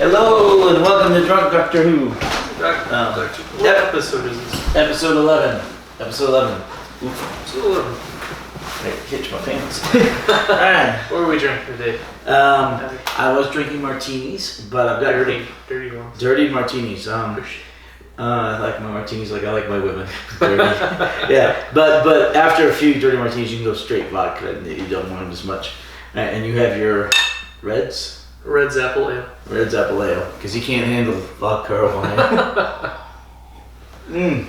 Hello and welcome to Drunk Doctor Who. What episode is this? Episode 11. Episode 11. Episode 11. I hitched my pants. Alright. What are we drinking today? I was drinking martinis, but I've got dirty ones. dirty martinis. I like my martinis like I like my women. Dirty. Yeah, but after a few dirty martinis, you can go straight vodka, and you don't want them as much. And you have your Reds. Red's Apple Ale. Red's Apple Ale, because you can't handle vodka or wine.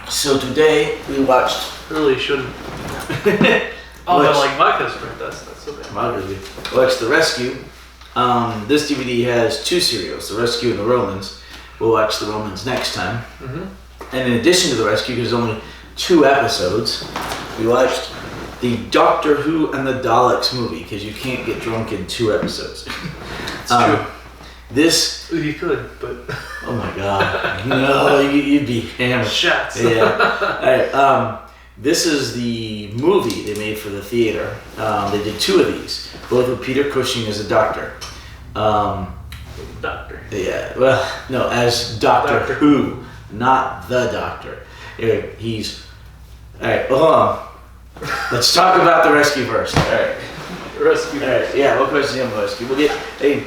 So today we watched. Really shouldn't. I like vodka's drink. That's so bad. Vodka's good. Watched The Rescue. This DVD has two serials, The Rescue and The Romans. We'll watch The Romans next time. Mm-hmm. And in addition to The Rescue, there's only 2 episodes. We watched the Doctor Who and the Daleks movie, because you can't get drunk in 2 episodes. It's true. This... You could, but... Oh my god. No, you'd be hammered. Shots. Yeah. Alright, this is the movie they made for the theater. They did 2 of these, both with Peter Cushing as a doctor. Doctor. Yeah, well, no, as Doctor Who, not the Doctor. Anyway, he's... Alright, hold on. Let's talk about The Rescue first. Alright. Rescue. Alright, yeah, what question on The Rescue? We'll get... Hey,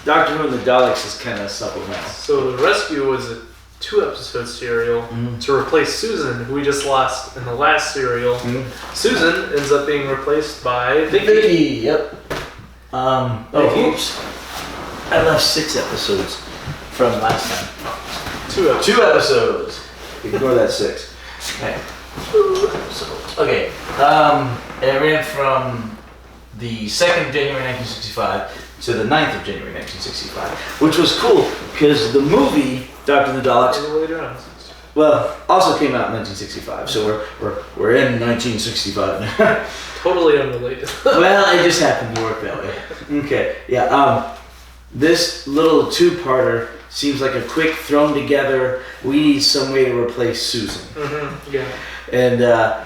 Doctor Who and the Daleks is kind of supplemental. So The Rescue was a 2-episode serial to replace Susan, who we just lost in the last serial. Susan ends up being replaced by Vicky. Yep. Oops. I left 6 episodes from last time. 2 episodes. 2 episodes. Ignore that 6. Okay. 2 episodes. Okay. It ran from the 2nd of January 1965 to the 9th of January 1965, which was cool because the movie Doctor and the Daleks, well, also came out in 1965, so we're in 1965 now. Totally unrelated. Well, it just happened to work that way. Okay, yeah. This little 2-parter seems like a quick thrown together. We need some way to replace Susan. Yeah. And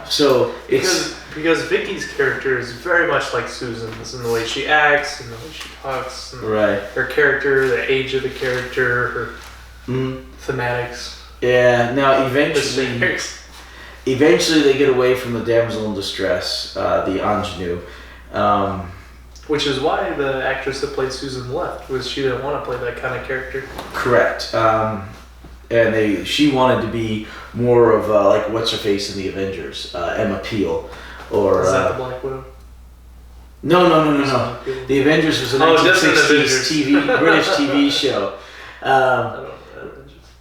so it's because Vicky's character is very much like Susan's in the way she acts and the way she talks, and her character, the age of the character, her thematics. Yeah. Now eventually they get away from the damsel in distress, the ingenue. Which is why the actress that played Susan left, was she didn't want to play that kind of character. Correct. And she wanted to be more of like what's her face in the Avengers, Emma Peel, or is that the Black Widow? No. The Avengers was a 1960s British TV show.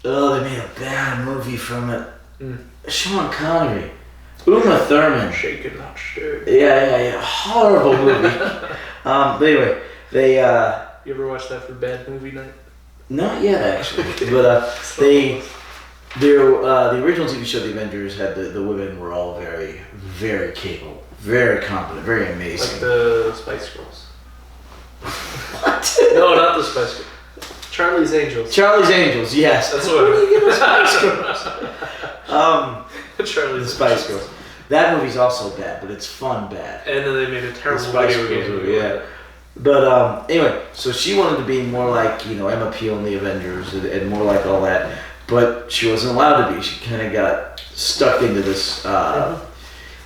They made a bad movie from it. Sean Connery, Uma Thurman. Shaken, not stirred. Yeah. Horrible movie. But anyway, they. You ever watch that for Bad Movie Night? Not yet, actually. But the original TV show, The Avengers, had the women were all very, very capable, very competent, very amazing. Like the Spice Girls. What? No, not the Spice Girls. Charlie's Angels. Charlie's Angels, yes. That's what. Where do you get the Spice Girls? Charlie's Spice Girls. That movie's also bad, but it's fun bad. And then they made a terrible Spice video game movie, yeah. But anyway, so she wanted to be more like, Emma Peel in the Avengers and more like all that, but she wasn't allowed to be. She kind of got stuck into this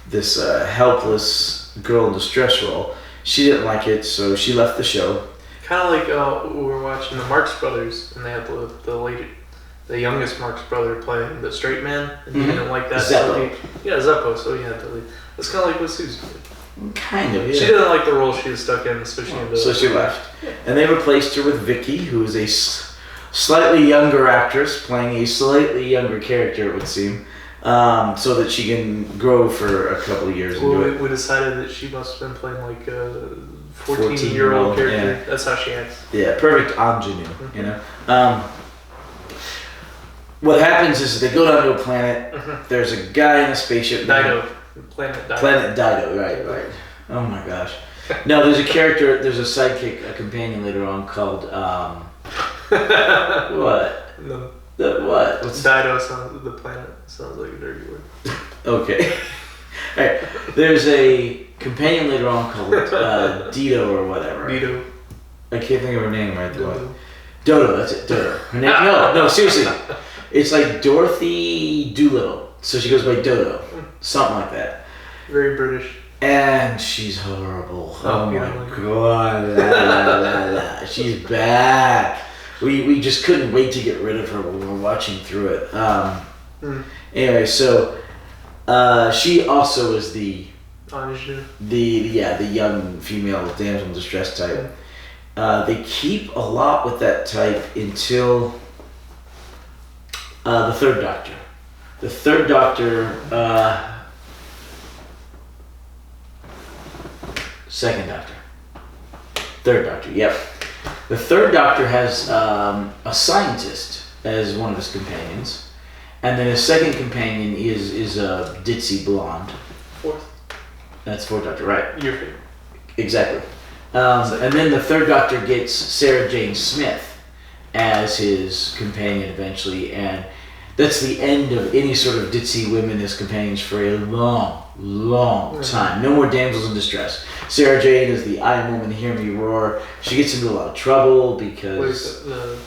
this helpless girl in distress role. She didn't like it, so she left the show. Kind of like we were watching the Marx Brothers, and they had the youngest Marx brother playing the straight man, and he didn't like that. Zeppo. Zeppo, so he had to leave. It's kind of like what Susan did. Kind of, yeah. She didn't like the role she was stuck in, so she left. And they replaced her with Vicky, who is a slightly younger actress, playing a slightly younger character, it would seem, so that she can grow for a couple of years. Well, we decided that she must have been playing like a 14-year-old character. Yeah. That's how she acts. Yeah, perfect ingenue, What happens is they go down to a planet, there's a guy in a spaceship. Dido. Planet Dido, right. Oh my gosh. No, there's a character, there's a sidekick, a companion later on called, what? No. What? Dido the planet sounds like a dirty word. Okay. Alright, there's a companion later on called Dido or whatever. Dido. I can't think of her name right away. Dodo, that's it, Dodo. Her name? No, seriously. It's like Dorothy Doolittle. So she goes by Dodo. Something like that. Very British. And she's horrible. Oh my god. She's bad. We just couldn't wait to get rid of her when we were watching through it. Anyway, so she also is the young female damsel in distress type. They keep a lot with that type until the Third Doctor. The Third Doctor, Second Doctor. Third Doctor, yep. The Third Doctor has a scientist as one of his companions, and then his second companion is a ditzy blonde. Fourth. That's Fourth Doctor, right? Your favorite. Exactly. And then the Third Doctor gets Sarah Jane Smith as his companion eventually, and that's the end of any sort of ditzy women as companions for a long time. No more damsels in distress. Sarah Jane is the I am woman, hear me roar. She gets into a lot of trouble because... the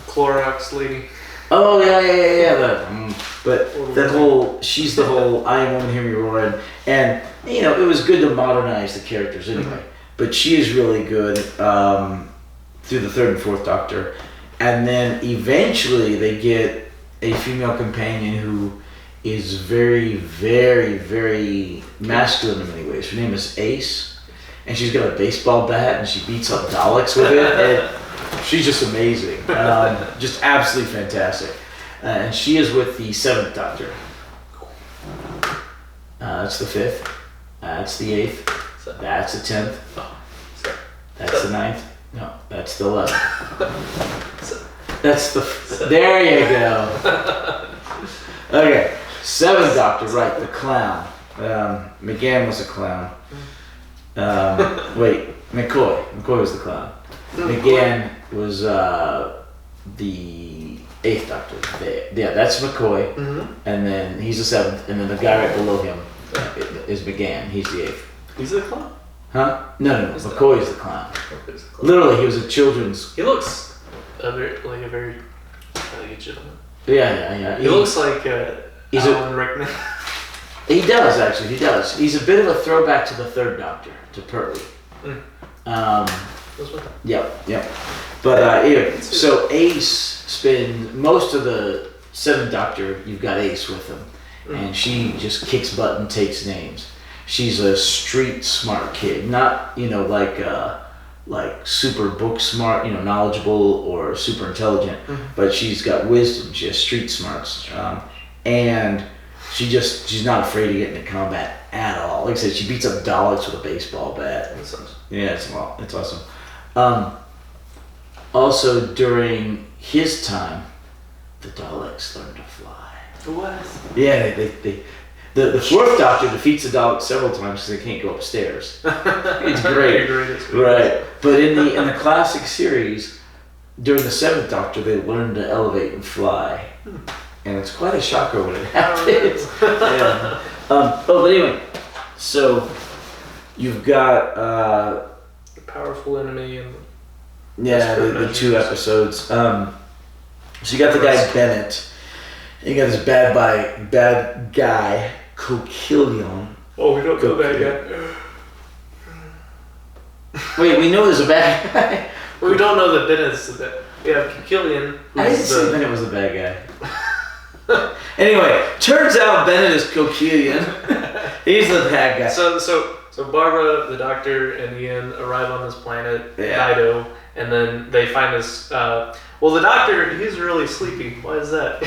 Clorox lady. Oh, yeah. But she's the whole I am woman, hear me roar. And you know, it was good to modernize the characters anyway. But she is really good through the Third and Fourth Doctor. And then eventually they get a female companion who is very, very, very masculine in many ways. Her name is Ace, and she's got a baseball bat and she beats up Daleks with it. And she's just amazing, just absolutely fantastic. And she is with the Seventh Doctor. That's the Fifth. That's the Eighth. That's the 10th. That's the 9th. No, that's the 11th. That's the... There you go. Okay. Seventh Doctor, right, the clown. McGann was a clown. Wait, McCoy. McCoy was the clown. McGann was the 8th Doctor. Yeah, that's McCoy. And then he's the 7th. And then the guy right below him is McGann. He's the 8th. He's the clown? Huh? No. McCoy is the clown. Literally, he was a children's... He looks like a gentleman. Yeah. He looks like Alan Rickman. He does, actually. He does. He's a bit of a throwback to the Third Doctor, to Pertwee. Yep. But anyway, so Ace spends most of the Seventh Doctor. You've got Ace with him, and she just kicks butt and takes names. She's a street smart kid, not like super book smart, knowledgeable or super intelligent, but she's got wisdom. She has street smarts, and she's not afraid to get into combat at all. Like I said, she beats up Daleks with a baseball bat. That's awesome. Yeah, it's awesome. Also, during his time, the Daleks learned to fly. What? Yeah, the Fourth Doctor defeats the Daleks several times because they can't go upstairs. It's great. Right. But in the classic series, during the Seventh Doctor, they learn to elevate and fly. And it's quite a shocker when it happens. Yeah. But anyway, so you've got... a powerful enemy and... Yeah, the 2 episodes. So you got the guy Bennett. And you got this bad guy, Coquillion. Oh, we don't know that yet. Wait, we know there's a bad guy? Well, we don't know that Bennett's the bad. We have Coquillion. I didn't say Bennett was the bad guy. Anyway, turns out Bennett is Coquillion. He's the bad guy. So Barbara, the Doctor, and Ian arrive on this planet, Dido, and then they find this. The Doctor, he's really sleepy. Why is that?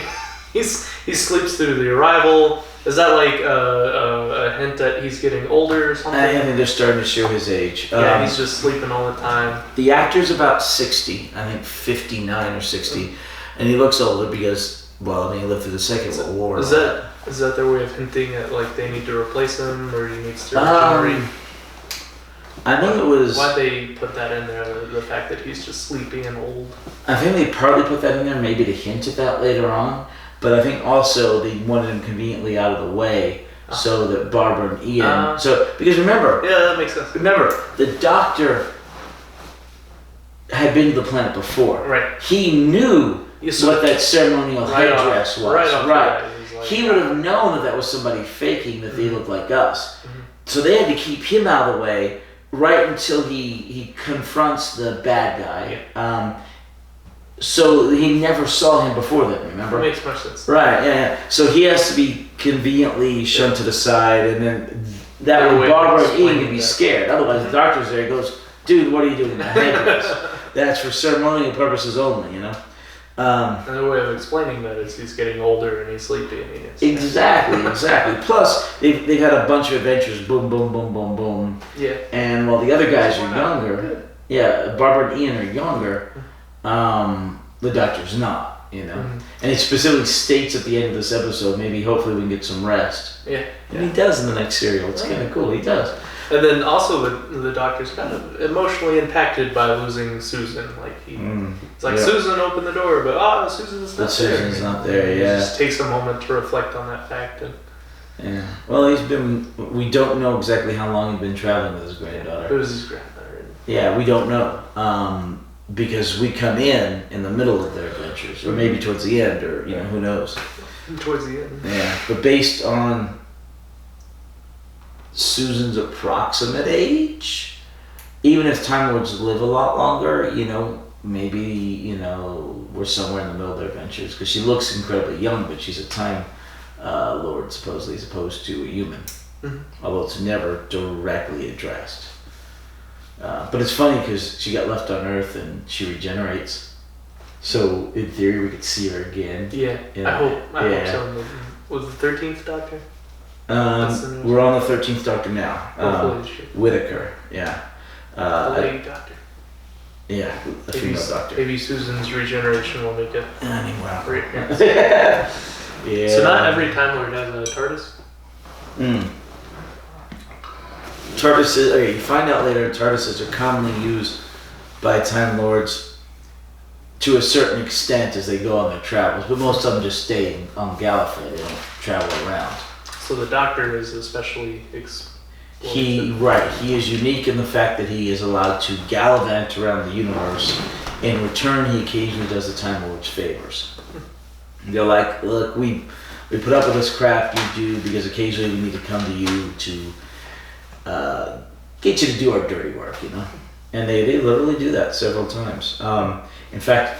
He sleeps through the arrival. Is that like a hint that he's getting older or something? I think they're starting to show his age. Yeah, he's just sleeping all the time. The actor's about 60, I think 59 or 60, and he looks older because, he lived through the Second World War. Is that their way of hinting at like they need to replace him or he needs to regenerate? I think it was... Why'd they put that in there, the fact that he's just sleepy and old? I think they partly put that in there maybe to hint at that later on. But I think also they wanted him conveniently out of the way so that Barbara and Ian. Because remember, yeah, that makes sense. Remember, the Doctor had been to the planet before. Right. He knew what that ceremonial headdress was. Right. He would have known that was somebody faking that they looked like us. Mm-hmm. So they had to keep him out of the way right until he confronts the bad guy. Yeah. So he never saw him before then, remember? That makes much sense. Right, yeah. So he has to be conveniently shunned to the side, and then that way Barbara and Ian can be scared. Otherwise, the Doctor's there, he goes, dude, what are you doing in that headdress? That's for ceremonial purposes only, you know? Another way of explaining that is he's getting older and he's sleepy and he is. Exactly. Plus, they've had a bunch of adventures, boom, boom, boom, boom, boom. Yeah. And while the other guys are younger, Barbara and Ian are younger, the Doctor's not, you know? Mm-hmm. And it specifically states at the end of this episode, maybe hopefully we can get some rest. Yeah. And he does in the next serial. It's kind of cool. He does. And then also the Doctor's kind of emotionally impacted by losing Susan. Like it's like Susan opened the door, but Susan's not there. Susan's not there. Yeah. He just takes a moment to reflect on that fact. And well, we don't know exactly how long he's been traveling with his granddaughter. It was his granddaughter. Yeah, we don't know because we come in the middle of their adventures, or maybe towards the end, or who knows. Towards the end. Yeah, but based on Susan's approximate age, even if Time Lords live a lot longer, maybe, we're somewhere in the middle of their adventures, because she looks incredibly young, but she's a Time Lord, supposedly, as opposed to a human, although it's never directly addressed. But it's funny, because she got left on Earth, and she regenerates, so in theory we could see her again. Yeah, I hope so. Was the 13th Doctor? We're on the 13th Doctor now. Whittaker, yeah. The lady Doctor. Yeah, the female Doctor. Maybe Susan's regeneration will make it. Anyway. Yeah. Yeah. So not every Time Lord has a TARDIS? TARDISes, okay, you find out later, TARDISes are commonly used by Time Lords to a certain extent as they go on their travels, but most of them just stay on Gallifrey, they don't travel around. So the Doctor is especially He is unique in the fact that he is allowed to gallivant around the universe. In return, he occasionally does the Time Lord's favors. They're like, look, we put up with this crap you do because occasionally we need to come to you to get you to do our dirty work, And they literally do that several times. In fact,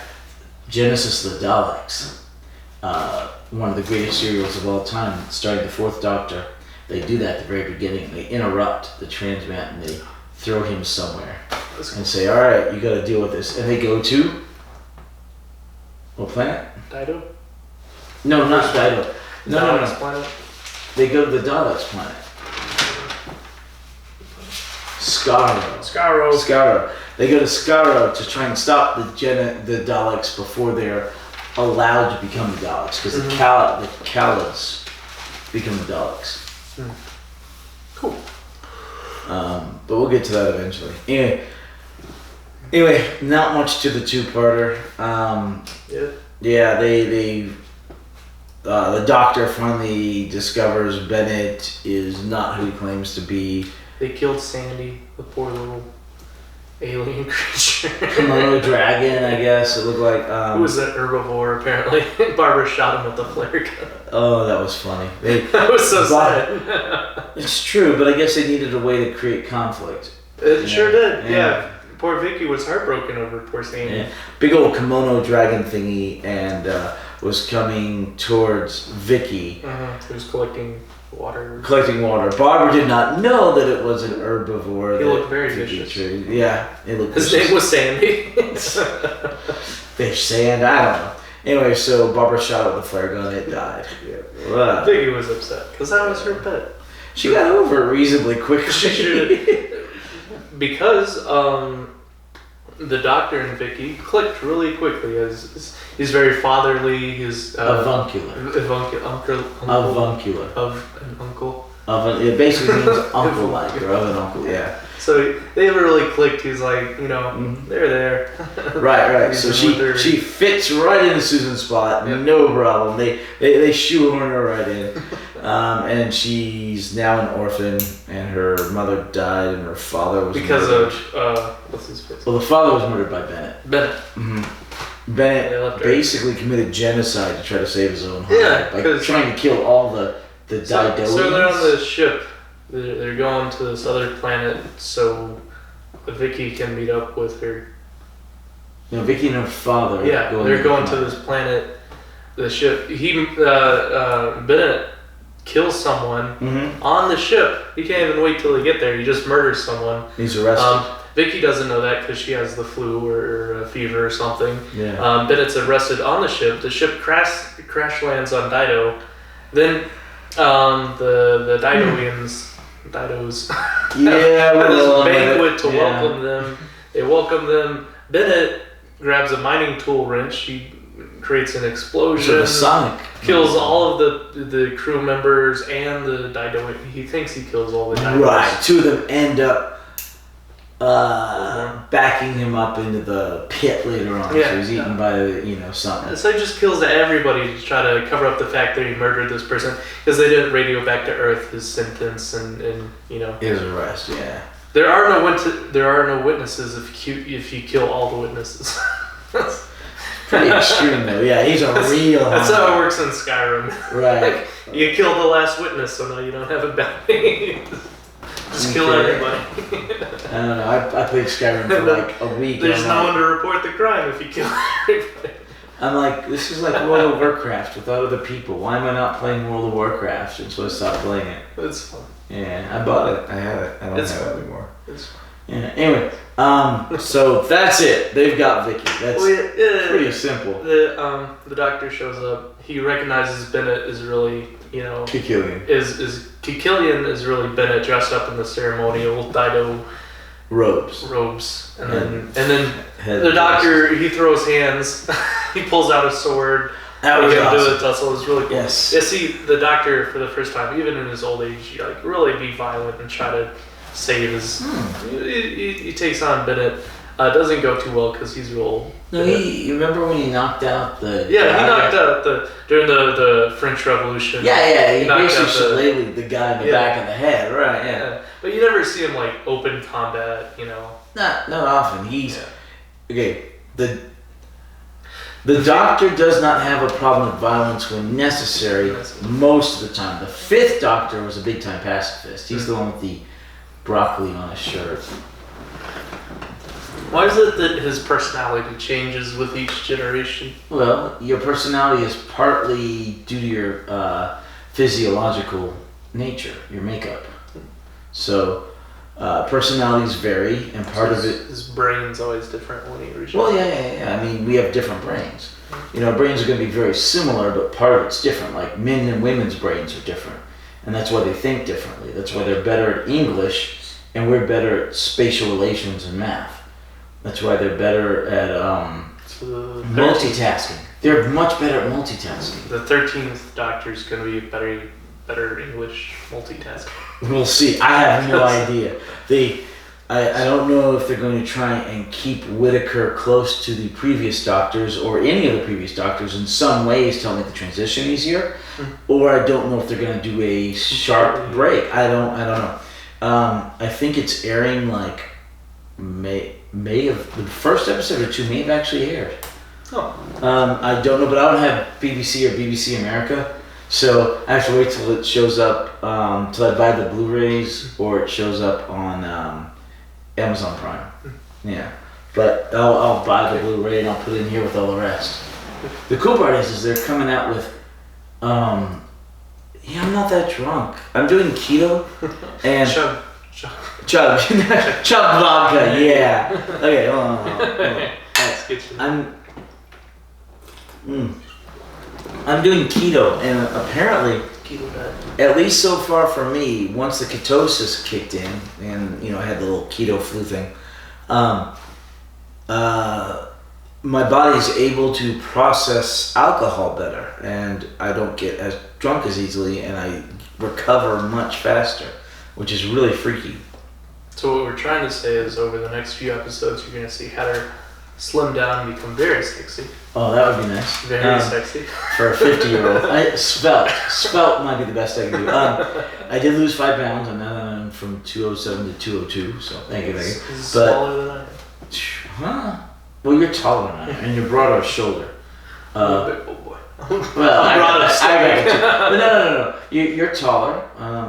Genesis of the Daleks, one of the greatest serials of all time, starting the 4th Doctor, they do that at the very beginning. They interrupt the transmat and they throw him somewhere and say, all right, you got to deal with this. And they go to what planet? Dido? No, not Dido. No. Planet? They go to the Daleks planet. Skaro. They go to Skaro to try and stop the Daleks before they're allowed to become the Daleks, because the Kalids become the Daleks. Cool. But we'll get to that eventually. Anyway, not much to the two-parter. The Doctor finally discovers Bennett is not who he claims to be. They killed Sandy, the poor little alien creature. Komodo dragon, I guess it looked like. Who was that herbivore? Apparently, Barbara shot him with the flare gun. Oh, that was funny. That was so sad. It's true, but I guess they needed a way to create conflict. It sure did. Yeah. Poor Vicky was heartbroken over poor Sandy. Yeah. Big old kimono dragon thingy, and was coming towards Vicky. He was collecting water. Barbara did not know that it was an herbivore. He looked very vicious. Yeah, it looked His name was Sandy. Fish sand, I don't know. Anyway, so Barbara shot it with a flare gun, it died. Yeah. Vicky was upset, because that was her pet. She got over it reasonably quickly. She should. Because the Doctor and Vicky clicked really quickly. As he's very fatherly. He's avuncular. It basically means uncle-like, or of an uncle. Yeah. So they really clicked. He's like, they're there. Right. So she fits right into Susan's spot. Yep. No problem. They shoehorn her right in. And she's now an orphan, and her mother died, and her father was because murdered. of what's his face? Well, the father was murdered by Bennett. Bennett. Mm-hmm. Bennett basically committed genocide to try to save his own home. Yeah, by trying to kill all the Didoians. So they're on the ship. They're going to this other planet so Vicky can meet up with her. No, Vicky and her father. Yeah, they're going to this planet. The ship. Bennett kills someone on the ship. He can't even wait till they get there. He just murders someone. He's arrested. Vicky doesn't know that because she has the flu or a fever or something. Yeah. Bennett's arrested on the ship. The ship crash lands on Dido. Then the Didos have this banquet to welcome them. They welcome them. Bennett grabs a mining tool wrench. He creates an explosion. Sonic kills all of the crew members and the Dido. He thinks he kills all the Didos. Right. Two of them end up backing him up into the pit later on. Yeah. So he's eaten by something. So he just kills everybody to try to cover up the fact that he murdered this person because they didn't radio back to Earth his sentence and his arrest. Yeah. There are no witnesses if you kill all the witnesses. Pretty extreme though. Yeah, he's a real. That's how it works in Skyrim. Right. You killed the last witness, so now you don't have a bounty. Just kill everybody. I don't know. I played Skyrim for like a week. There's no one to report the crime if you kill everybody. I'm like, this is like World of Warcraft without other people. Why am I not playing World of Warcraft? And so I stopped playing it. It's fun. Yeah, I bought it. I have it. I don't have it anymore. It's fun. Yeah. Anyway, so that's it. They've got Vicky. That's pretty simple. The doctor shows up. He recognizes Bennett is really Kikilian. Kikilian is really Bennett dressed up in the ceremonial Dido robes, and then the doctor he throws hands. He pulls out a sword. That was awesome. Do a tussle. It was really cool. Yes. Yeah, see, the doctor for the first time, even in his old age, he really be violent and try to save his. He takes on Bennett. Doesn't go too well because he's real old. No, you remember when he knocked out the? Yeah, he knocked out during the French Revolution. Yeah, he basically shillelagh'd the guy in the back of the head, right? Yeah. But you never see him open combat, Not often. He's okay. The doctor does not have a problem with violence when necessary most of the time. The fifth doctor was a big time pacifist. He's the one with the broccoli on his shirt. Why is it that his personality changes with each generation? Well, your personality is partly due to your physiological nature, your makeup. So personalities vary, and part of it... His brain's always different when he originally... Well, yeah. I mean, we have different brains. Brains are going to be very similar, but part of it's different. Like men and women's brains are different, and that's why they think differently. That's why they're better at English, and we're better at spatial relations and math. That's why they're better at multitasking. They're much better at multitasking. The 13th Doctor's going to be better English multitasking. We'll see. I have no idea. I don't know if they're going to try and keep Whittaker close to the previous Doctors or any of the previous Doctors in some ways to make the transition easier, or I don't know if they're going to do a sharp break. I don't know. I think it's airing May of the first episode or two may have actually aired. I don't know, but I don't have BBC or BBC America, so I have to wait till it shows up, till I buy the Blu-rays or it shows up on Amazon Prime. Yeah, but I'll buy the Blu-ray and I'll put it in here with all the rest. The cool part is they're coming out with, I'm not that drunk. I'm doing keto and. Chub vodka, yeah. Okay, hold on. I'm doing keto, and apparently, at least so far for me, once the ketosis kicked in, and I had the little keto flu thing, my body's able to process alcohol better, and I don't get as drunk as easily, and I recover much faster, which is really freaky. So what we're trying to say is over the next few episodes, you're going to see Hatter slim down and become very sexy. Oh, that would be nice. Very sexy. For a 50-year-old. Svelte might be the best I can do. I did lose 5 pounds. I'm now from 207 to 202. So thank you. He's smaller than I am. Huh? Well, you're taller than I am, and you're broader of shoulder. I'm a big old boy. Well, I got you. But no. You're taller.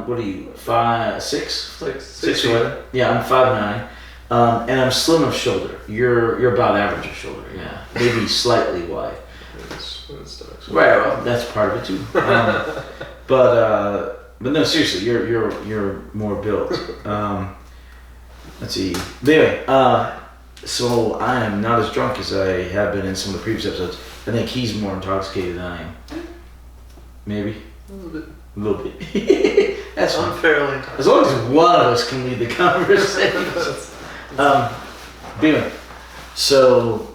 What are you? 6'? 6'1". Yeah, I'm 5'9". And I'm slim of shoulder. You're about average of shoulder. Yeah, maybe slightly wide. Right. Well, that's part of it too. But no, seriously, you're more built. Let's see. But anyway, so I am not as drunk as I have been in some of the previous episodes. I think he's more intoxicated than I am. Maybe. A little bit. That's fine. I'm fairly intoxicated. As long as one of us can lead the conversation. Anyway, so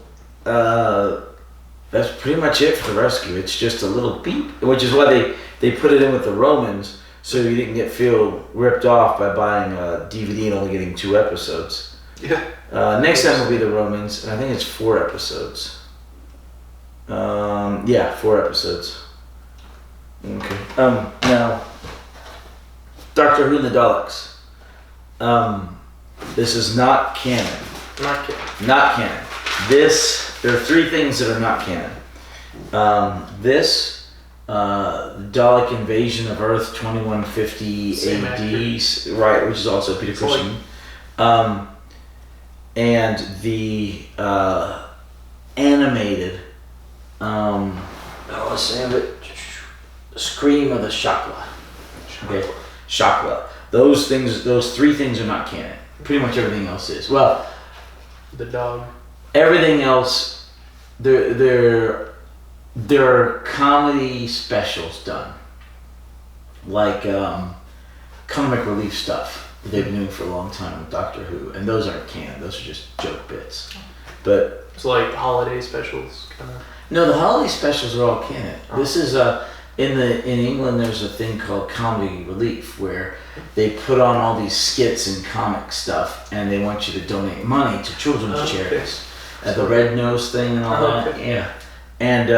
that's pretty much it for the rescue. It's just a little beep, which is why they put it in with the Romans, so you didn't feel ripped off by buying a DVD and only getting 2 episodes. Yeah. Next time will be the Romans, and I think it's 4 episodes. 4 episodes. Okay. Now, Doctor Who and the Daleks. This is not canon. Not canon. There are 3 things that are not canon. Dalek invasion of Earth 2150 Same AD, actor. right, which is also Peter Cushing. And the animated, let's say it, Scream of the Shakla. Okay, Shakla. Those 3 things are not canon. Pretty much everything else is. Well, the dog. Everything else, there are comedy specials done, like comic relief stuff that they've been doing for a long time with Doctor Who, and those aren't canon. Those are just joke bits. But it's like holiday specials, kind of. No, the holiday specials are all canon. Oh. This is in England. There's a thing called comedy relief where they put on all these skits and comic stuff, and they want you to donate money to children's charities. The red nose thing and all that. Okay. Yeah, and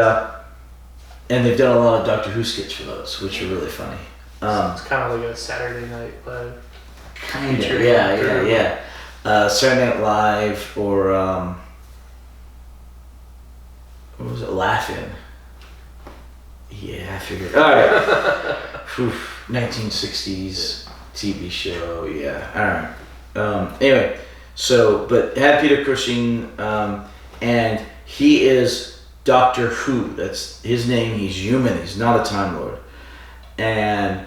they've done a lot of Doctor Who skits for those, which are really funny. It's kind of like a Saturday Night Live. Kind of, yeah. Saturday Night Live or what was it? Laugh-In. Yeah, I figured. All right. 1960s TV show. Yeah. All right. Anyway, so but had Peter Cushing, and he is Doctor Who. That's his name. He's human. He's not a Time Lord, and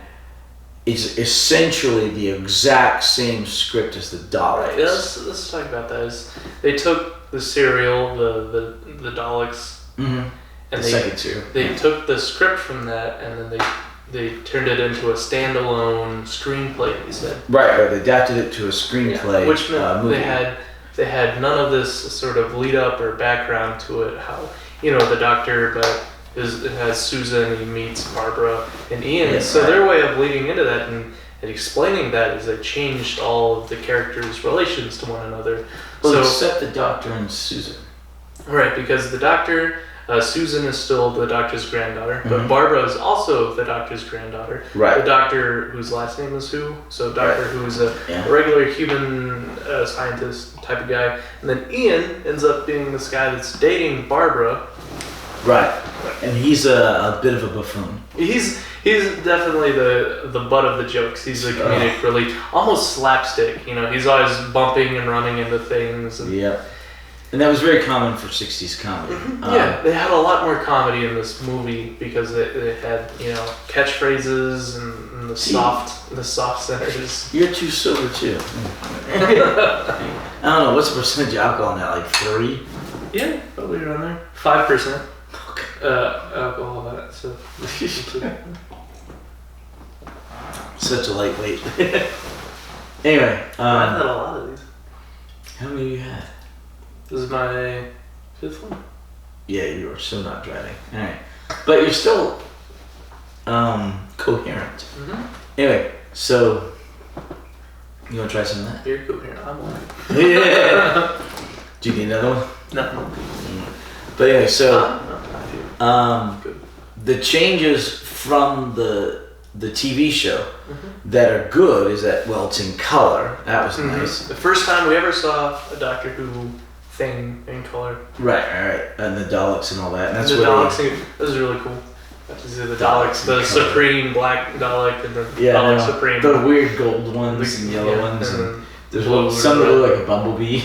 it's essentially the exact same script as the Daleks. Yeah, let's talk about that. They took the serial, the Daleks. Mm-hmm. And the second serial. They took the script from that, and then they turned it into a standalone screenplay. They said. Right. They adapted it to a screenplay. Which meant movie. they had none of this sort of lead up or background to it. How the Doctor, but it has Susan. He meets Barbara and Ian. Yes, so right. their way of leading into that and explaining that is they changed all of the characters' relations to one another. Well, except the Doctor and Susan. Right, because the Doctor, Susan is still the Doctor's granddaughter, but Mm-hmm. Barbara is also the Doctor's granddaughter. Right. The Doctor, whose last name is Who, so Doctor Right. Who's a regular human scientist type of guy, and then Ian ends up being this guy that's dating Barbara. Right, and he's a bit of a buffoon. He's definitely the butt of the jokes. He's a comedic relief, almost slapstick. He's always bumping and running into things. Yeah. And that was very common for 60s comedy. Mm-hmm. They had a lot more comedy in this movie because they had, catchphrases and the soft centers. You're too sober too. I don't know, what's the percentage of alcohol in that? Like 3? Yeah, probably around there. 5%. Alcohol that. So. Such a lightweight. Anyway, I've had a lot of these. How many have you had? This is my 5th one. Yeah, you are still not driving. All right, but you're still coherent. Mm-hmm. Anyway, so you want to try some of that? You're coherent. I'm lying. Yeah. Do you need another one? No. But anyway, so Good. the changes from the TV show that are good is that, well, it's in color. That was nice. The first time we ever saw a Doctor Who thing in color. Right. And the Daleks and all that. And that's the what Daleks. That was really cool. Got to see the Daleks, the Supreme Black Dalek, and the Dalek Supreme. The weird gold ones and yellow ones. And there's some that look like a bumblebee.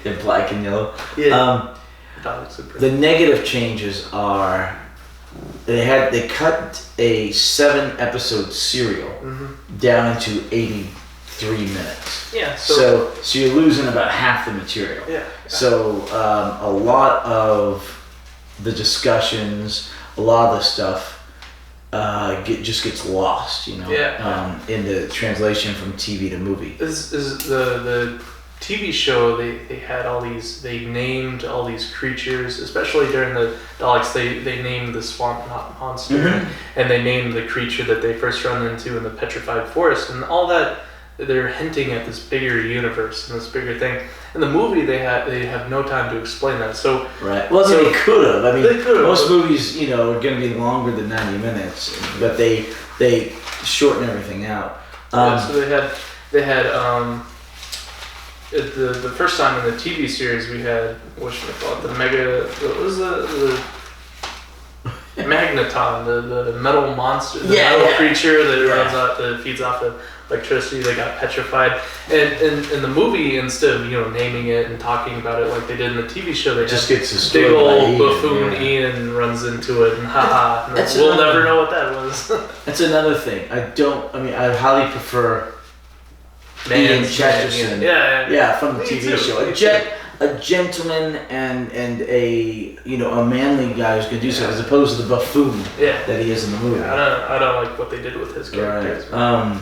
They're black and yellow. Yeah. Dalek Supreme. The negative changes are they cut a 7-episode serial down into 83 minutes. Yeah. So you're losing about half the material. Yeah. So a lot of the discussions, a lot of the stuff just gets lost, in the translation from TV to movie. Is the TV show, they had they named all these creatures, especially during the Daleks, they named the swamp monster, and they named the creature that they first run into in the petrified forest, and all that, they're hinting at this bigger universe and this bigger thing. In the movie, they have no time to explain that. So right. Well, they could have. I mean, most movies, are going to be longer than 90 minutes, but they shorten everything out. So they had the first time in the TV series we had the magneton, the metal monster, the metal creature that runs out, that feeds off the electricity. They got petrified, and in the movie, instead of naming it and talking about it like they did in the TV show, they just gets a big old buffoon Ian runs into it, and we'll never know what that was. That's another thing. I highly prefer Ian Chesterton. From the TV show. A gentleman and a manly guy who's gonna do so, as opposed to the buffoon that he is in the movie. I don't like what they did with his character. Right.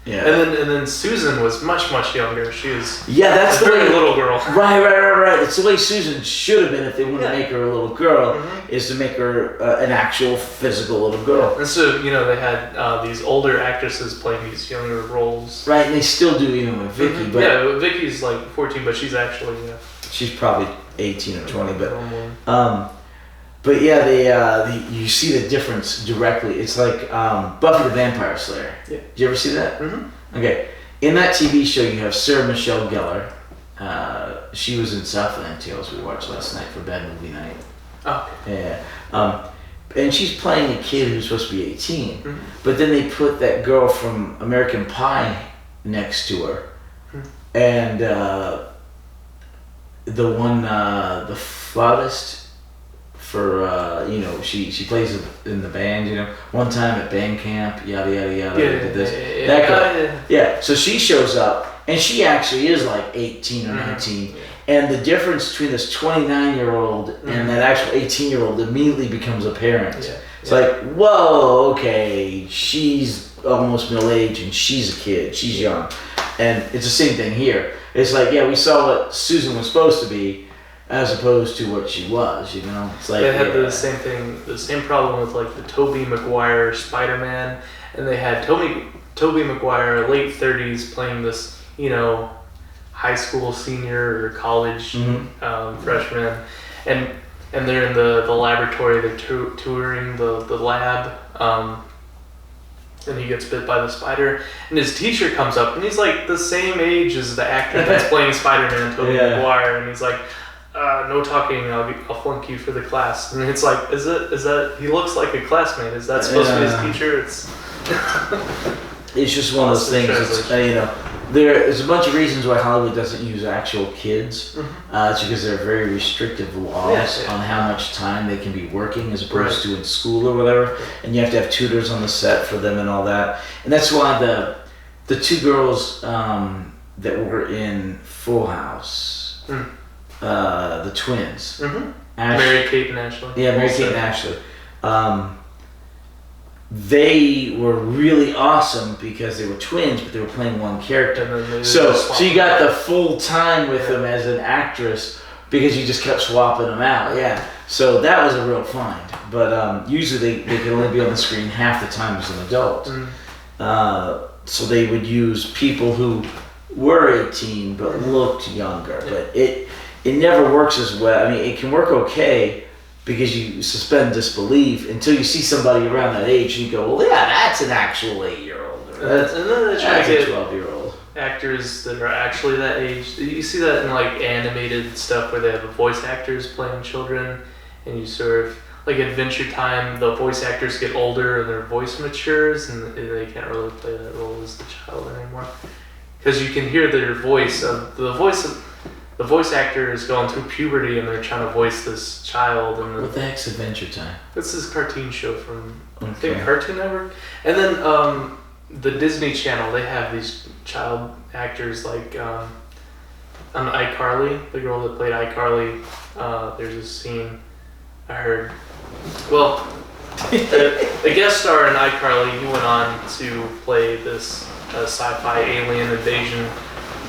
And then Susan was much younger. She was that's a very little girl. Right. It's the way Susan should have been if they wanted to make her a little girl, is to make her an actual physical little girl. And so they had these older actresses playing these younger roles. Right, and they still do even with Vicky. But Vicky's like 14, but she's actually she's probably 18 or 20. But you see the difference directly. It's like Buffy the Vampire Slayer. Yeah. Did you ever see that? Mm-hmm. Okay. In that TV show, you have Sarah Michelle Gellar. She was in Southland Tales we watched last night for Bad Movie Night. Oh. Yeah. And she's playing a kid who's supposed to be 18. Mm-hmm. But then they put that girl from American Pie next to her. Mm-hmm. And the one, the flautist, for she plays in the band, one time at band camp, yada yada yada, did this. That girl. So she shows up and she actually is like 18 or 19, and the difference between this 29-year-old and that actual 18-year-old immediately becomes apparent. It's like, whoa, okay, she's almost middle-aged and she's a kid, she's young. And it's the same thing here. It's like, we saw what Susan was supposed to be, as opposed to what she was, It's like they had the same thing, the same problem with like the Tobey Maguire Spider-Man, and they had Tobey Maguire, late 30s, playing this, high school senior or college freshman, and they're in the laboratory, they're touring the lab, and he gets bit by the spider, and his teacher comes up, and he's like the same age as the actor that's playing Spider-Man, Tobey Maguire, and he's like, no talking, I'll flunk you for the class. And it's like, is that he looks like a classmate, is that supposed to be his teacher? It's just one of those things. There's a bunch of reasons why Hollywood doesn't use actual kids. It's because there are very restrictive laws on how much time they can be working as opposed to in school or whatever, and you have to have tutors on the set for them and all that. And that's why the two girls that were in Full House, the twins, Mary-Kate and Ashley. Yeah, Mary-Kate and Ashley. They were really awesome because they were twins, but they were playing one character. So you got the full time with them as an actress because you just kept swapping them out. Yeah. So that was a real find. But usually they could only be on the screen half the time as an adult. So they would use people who were 18 but looked younger. But it never works as well. I mean, it can work okay because you suspend disbelief until you see somebody around that age and you go, well, yeah, that's an actual 8-year-old. And then they try to get 12-year-old. Actors that are actually that age. You see that in like animated stuff where they have the voice actors playing children, and you sort of like Adventure Time. The voice actors get older and their voice matures, and they can't really play that role as the child anymore because you can hear their voice. The voice actor is going through puberty, and they're trying to voice this child. And What the heck's Adventure Time? This is a cartoon show from I think Cartoon Network, and then the Disney Channel. They have these child actors like on iCarly, the girl that played iCarly. There's a scene I heard. Well, the guest star in iCarly, he went on to play this sci-fi alien invasion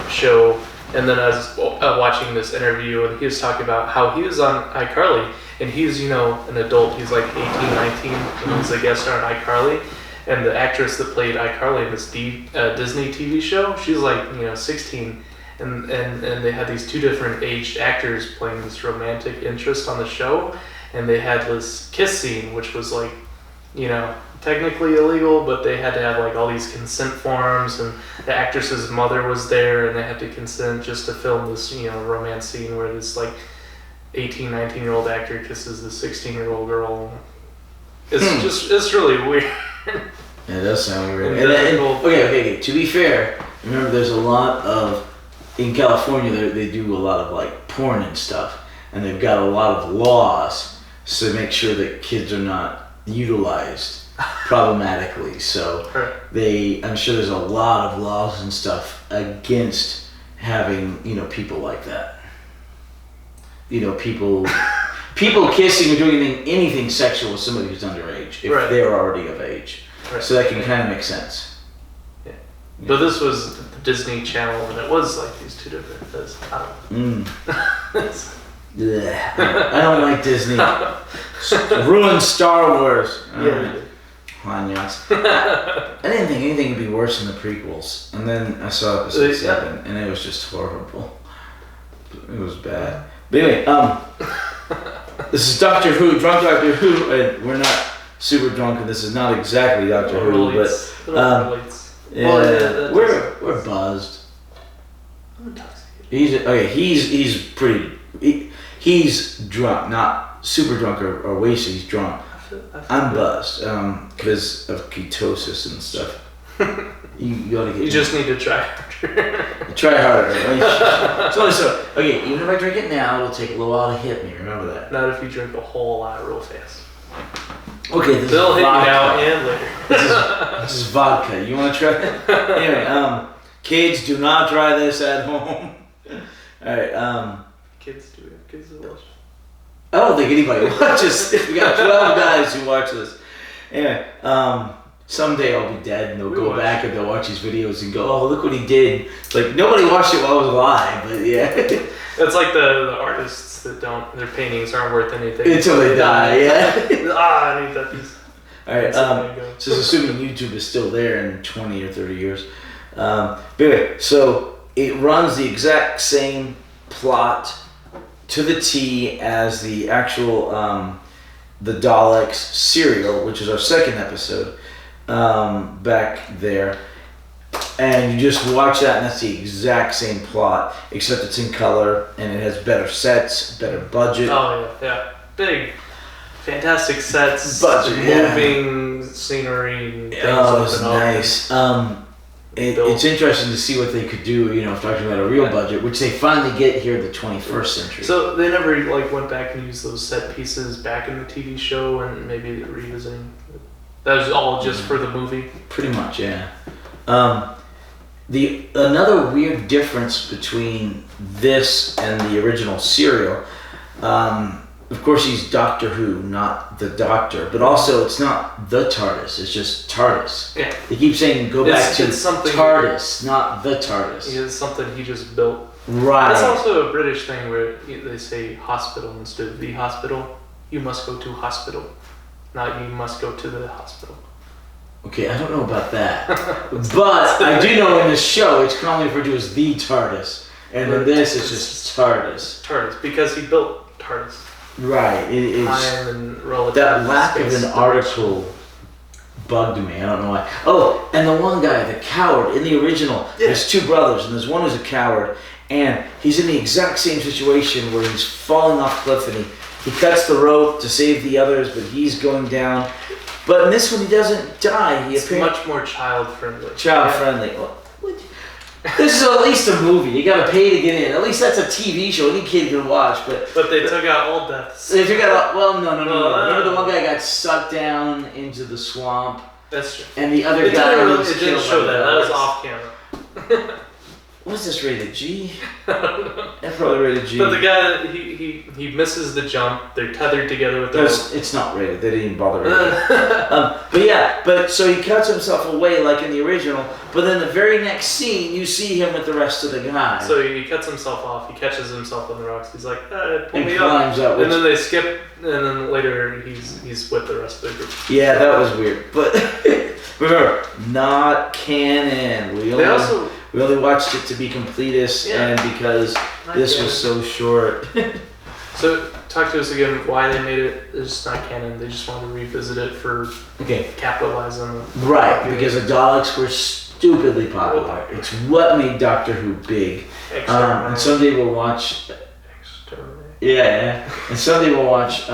show. And then I was watching this interview, and he was talking about how he was on iCarly, and he's, an adult. He's like 18, 19, and he's a guest star on iCarly. And the actress that played iCarly in this Disney TV show, she's like, 16. And they had these two different aged actors playing this romantic interest on the show. And they had this kiss scene, which was like, technically illegal, but they had to have like all these consent forms, and the actress's mother was there, and they had to consent just to film this, romance scene where this like 18, 19-year-old actor kisses the 16-year-old girl. It's really weird. Yeah, it does sound weird. Okay. To be fair, remember there's a lot of, in California, they do a lot of like porn and stuff, and they've got a lot of laws to make sure that kids are not utilized problematically. So I'm sure there's a lot of laws and stuff against having, people like that. People kissing or doing anything sexual with somebody who's underage if they're already of age. Right. So that can kind of make sense. Yeah. But this was the Disney Channel, and it was like these two different things. I don't like Disney. Ruined Star Wars. Yeah. I didn't think anything would be worse than the prequels. And then I saw episode 7, and it was just horrible. It was bad. But anyway, this is Doctor Who, Drunk Doctor Who, and we're not super drunk, and this is not exactly Doctor Who, but we're buzzed. I'm intoxicated. He's drunk, not super drunk or wasted. He's drunk. I'm buzzed because of ketosis and stuff. You gotta get. You just need to try harder. Try harder. So okay. Even if I drink it now, it'll take a little while to hit me. Remember that. Not if you drink a whole lot real fast. Okay, this They'll is hit vodka. you now and later. This is vodka. You want to try it? Anyway, kids, do not try this at home. All right. Kids do it. Kids will watch. I don't think anybody watches. We got 12 guys who watch this. Anyway, someday I'll be dead, and they'll go back and they'll watch these videos and go, "Oh, look what he did!" It's like nobody watched it while I was alive, but yeah. It's like the artists that their paintings aren't worth anything until they die. Yeah. I need that piece. All right. So assuming YouTube is still there in 20 or 30 years. But anyway, so it runs the exact same plot to the T as the actual the Daleks serial, which is our second episode back there. And you just watch that, and that's the exact same plot, except it's in color, and it has better sets, better budget. Oh, yeah. Big, fantastic sets, budget, moving scenery, and things it's nice. It's interesting to see what they could do, if talking about a real budget, which they finally get here in the 21st century. So they never went back and used those set pieces back in the TV show and maybe revisiting. That was all just for the movie? Pretty much, yeah. Another weird difference between this and the original serial, of course he's Doctor Who, not the Doctor, but also it's not the TARDIS, it's just TARDIS. Yeah. They keep saying go back to TARDIS, not the TARDIS. It's something he just built. Right. That's also a British thing where they say hospital instead of the hospital. You must go to hospital, not you must go to the hospital. Okay, I don't know about that. But I do know in the show it's commonly referred to as the TARDIS. And in this it's just TARDIS. TARDIS, because he built TARDIS. Right. Time and relative. That lack of an article bugged me. I don't know why. Oh, and the one guy, the coward, in the original, there's two brothers, and there's one who's a coward, and he's in the exact same situation where he's falling off the cliff, and he cuts the rope to save the others, but he's going down. But in this one, he doesn't die. It's much more child-friendly. Child-friendly. Well, this is at least a movie. You gotta pay to get in. At least that's a TV show any kid can watch. But they took out all deaths. They took out no. Remember the one guy got sucked down into the swamp. That's true. And the other guy was it didn't show that. That was off camera. What's this rated G? That's probably rated G. But the guy, he misses the jump. They're tethered together with the rope. It's not rated. They didn't even bother rating it. But so he cuts himself away like in the original. But then the very next scene, you see him with the rest of the guys. So he cuts himself off. He catches himself on the rocks. He's like, pull me climbs up. And then they skip. And then later he's with the rest of the group. Yeah, that was weird. But remember, not canon. We only watched it to be completists and because this was so short. So talk to us again why they made it. It's not canon. They just wanted to revisit it for capitalize on it. Right, because the Daleks were stupidly popular. It's what made Doctor Who big. And someday we'll watch. Yeah. And someday we'll watch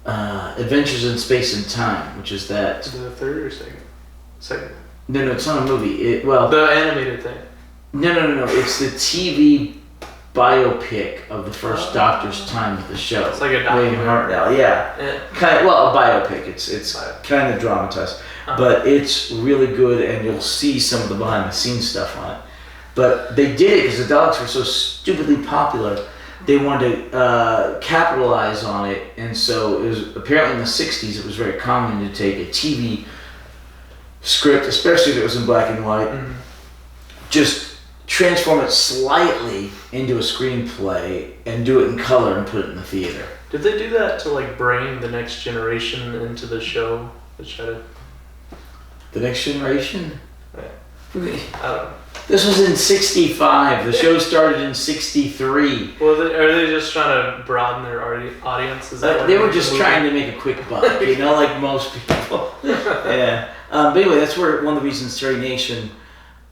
Adventures in Space and Time, which is that. Is it the third or second? Second. No, it's not a movie. The animated thing. No. It's the TV biopic of the first Doctor's time with the show. It's like a documentary. Kind of, a biopic. It's kind of dramatized, but it's really good, and you'll see some of the behind the scenes stuff on it. But they did it because the Daleks were so stupidly popular. They wanted to capitalize on it, and so it was apparently in the '60s. It was very common to take a TV script, especially if it was in black and white, just transform it slightly into a screenplay and do it in color and put it in the theater. Did they do that to bring the next generation into the show? The next generation? Yeah. I don't know. This was in '65. The show started in '63. Well, are they just trying to broaden their audience? Is that they were just trying to make a quick buck, like most people. Yeah. But anyway, that's where one of the reasons Terry Nation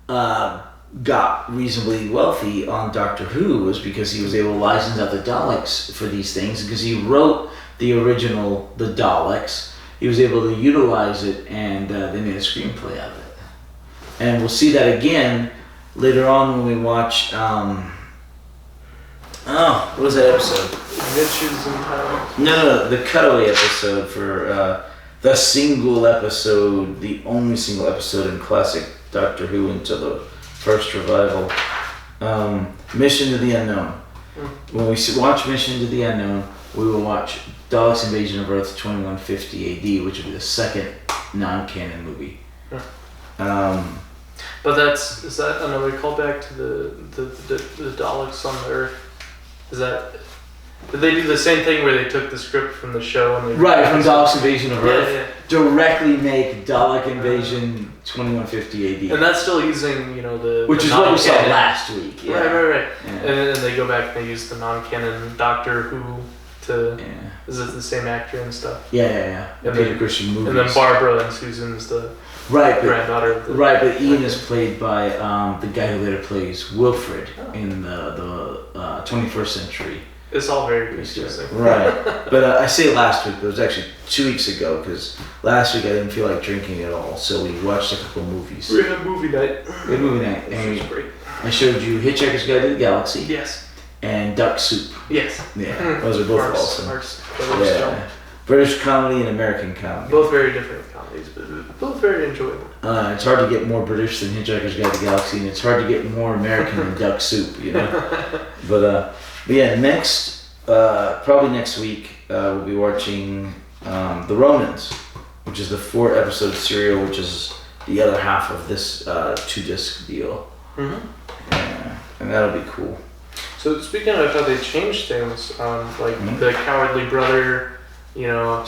got reasonably wealthy on Doctor Who was because he was able to license out the Daleks for these things because he wrote the original The Daleks. He was able to utilize it, and they made a screenplay out of it. And we'll see that again later on when we watch. What was that episode? Adventures in Time. No, the cutaway episode for the single episode, the only single episode in classic Doctor Who until the first revival. Mission to the Unknown. When we watch Mission to the Unknown, we will watch Daleks Invasion of Earth 2150 AD, which will be the second non-canon movie. But is that another callback to the Daleks on the Earth? Did they do the same thing where they took the script from the show and from Daleks Invasion of Earth, directly make Dalek Invasion 2150 AD, and that's still using which is what we saw last week. Yeah. Right. Yeah. And they go back and they use the non-canon Doctor Who to. Yeah. Is it the same actor and stuff? Yeah. And Peter Christian movies. And then Barbara and Susan's the granddaughter of the. Right, but Ian is played by the guy who later plays Wilfred in the 21st century. It's all very confusing. Right. But I say last week, but it was actually 2 weeks ago because last week I didn't feel like drinking at all, so we watched a couple movies. We had movie night. And great. I showed you Hitchhiker's Guide to the Galaxy. Yes. And Duck Soup. Yes. Yeah, those are both awesome. Yeah. British comedy and American comedy. Both very different comedies, but both very enjoyable. It's hard to get more British than Hitchhiker's Guide to the Galaxy, and it's hard to get more American than Duck Soup, But probably next week, we'll be watching The Ronins, which is the 4-episode serial, which is the other half of this 2-disc deal. Yeah, and that'll be cool. So speaking of how they changed things, the Cowardly Brother he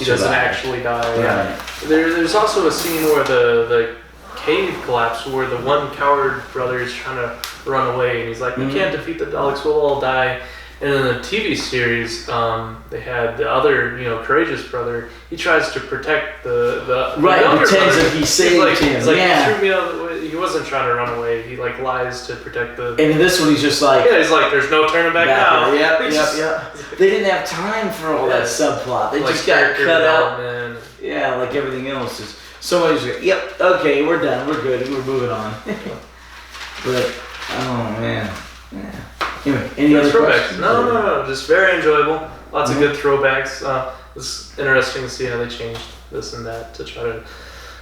doesn't actually die. Right. There's also a scene where the cave collapsed, where the one coward brother is trying to run away, and he's like, "We can't defeat the Daleks. We'll all die." And in the TV series, they had the other, courageous brother. He tries to protect the pretends brother. that he saved him. He's like, he threw me out of the way. He wasn't trying to run away. He lies to protect the. And in this one, he's just like. Yeah, he's like, there's no turning back now. Yep. They didn't have time for all that subplot. They just got cut out. Yeah, like everything else. Is somebody's like, yep, okay, we're done, we're good, we're moving on. But oh man. Yeah. Anyway, any other questions? No. Just very enjoyable. Lots of good throwbacks. It's interesting to see how they changed this and that to try to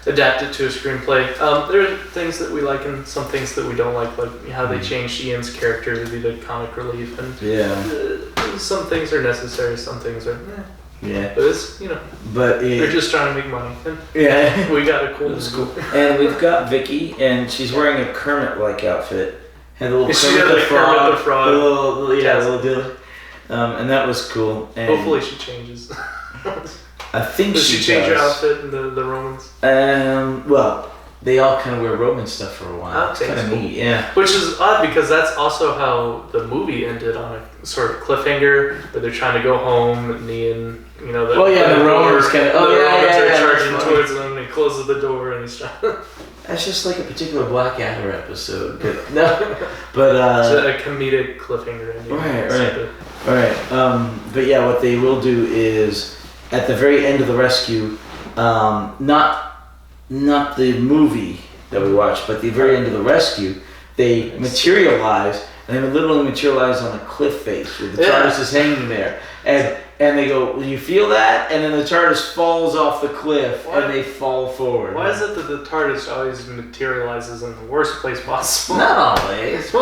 adapt it to a screenplay. There are things that we like and some things that we don't like how they changed Ian's character to be the comic relief. And some things are necessary, some things are. Yeah. But it's But they're just trying to make money. And we got a cool. It's cool. And we've got Vicky, and she's wearing a Kermit-like outfit. Had a little Kermit the Frog. The little deal. And that was cool. And hopefully she changes. I think Does she change does. her outfit in the Romans? Well, they all kind of wear Roman stuff for a while. It's kind of neat, yeah. Which is odd because that's also how the movie ended, on a sort of cliffhanger, where they're trying to go home, and Ian, the Romans kind of. The Romans are charging towards them, and he closes the door, and he's trying. That's just like a particular Blackadder episode, but it's a comedic cliffhanger ending. Right. But yeah, what they will do is at the very end of the rescue, not the movie that we watched, but the very end of the rescue, they materialize, and they literally materialize on a cliff face where the TARDIS is hanging there, and they go, "Will you feel that?" And then the TARDIS falls off the cliff, and they fall forward. Why is it that the TARDIS always materializes in the worst place possible? Not always.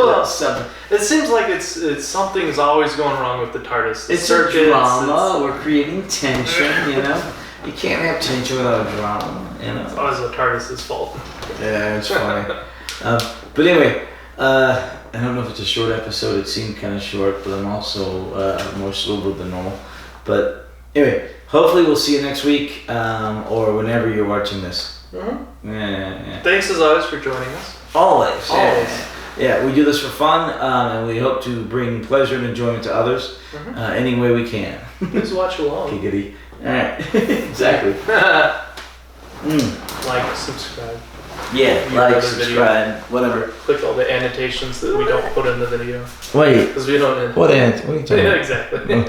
It seems like it's something's always going wrong with the TARDIS. It's a drama. We're creating tension. You can't have tension without drama. It's always the TARDIS's fault. Yeah, it's funny. But anyway, I don't know if it's a short episode. It seemed kind of short, but I'm also more sober than normal. But anyway, hopefully we'll see you next week or whenever you're watching this. Mm-hmm. Yeah. Thanks as always for joining us. Always. Yeah, we do this for fun, and we hope to bring pleasure and enjoyment to others any way we can. Please watch along. Giggity. All right. Exactly. Like, subscribe. Yeah, like, subscribe, whatever. Click all the annotations that we don't put in the video. Wait. Because we don't. What are you talking about? Yeah, exactly.